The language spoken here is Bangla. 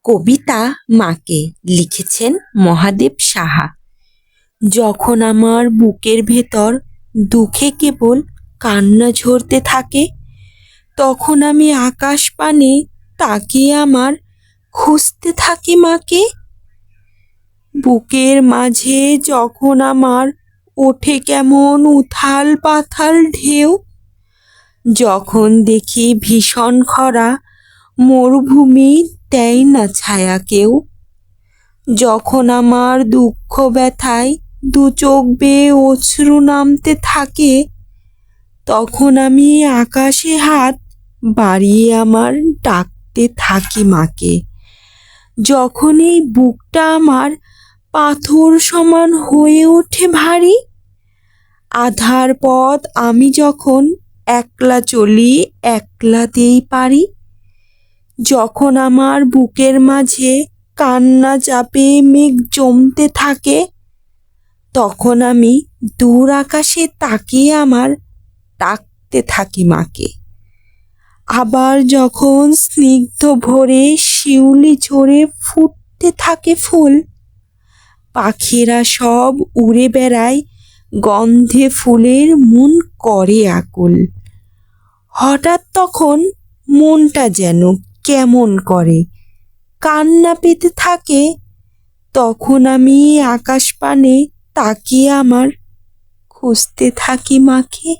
কবিতা মাকে লিখেছেন মহাদেব সাহা। যখন আমার বুকের ভেতর দুঃখে কেবল কান্না ঝরতে থাকে, তখন আমি আকাশ পানে তাকিয়ে আমার খুঁজতে থাকি মাকে। বুকের মাঝে যখন আমার ওঠে কেমন উথাল পাথাল ঢেউ, যখন দেখি ভীষণ খরা মরুভূমি দেয় না ছায়া কেউ, যখন আমার দুঃখ ব্যথায় দু চোখ বেয়ে অশ্রু নামতে থাকে, তখন আমি আকাশে হাত বাড়িয়ে আমার ডাকতে থাকি মাকে। যখন এই বুকটা আমার পাথর সমান হয়ে ওঠে ভারী, আধার পথ আমি যখন একলা চলি একলাতেই পারি, যখন আমার বুকের মাঝে কান্না চাপে মেঘ জমতে থাকে, তখন আমি দূর আকাশে তাকিয়ে আমার ডাকতে থাকি মাকে। আবার যখন স্নিগ্ধ ভোরে শিউলি ঝরে ফুটতে থাকে ফুল, পাখিরা সব উড়ে বেড়ায় গন্ধে ফুলের মন করে আকুল, হঠাৎ তখন মনটা যেন কেমন করে কান্না পেতে থাকে, তখন আমি আকাশ পানে তাকিয়ে আমার খুঁজতে থাকি মাকে।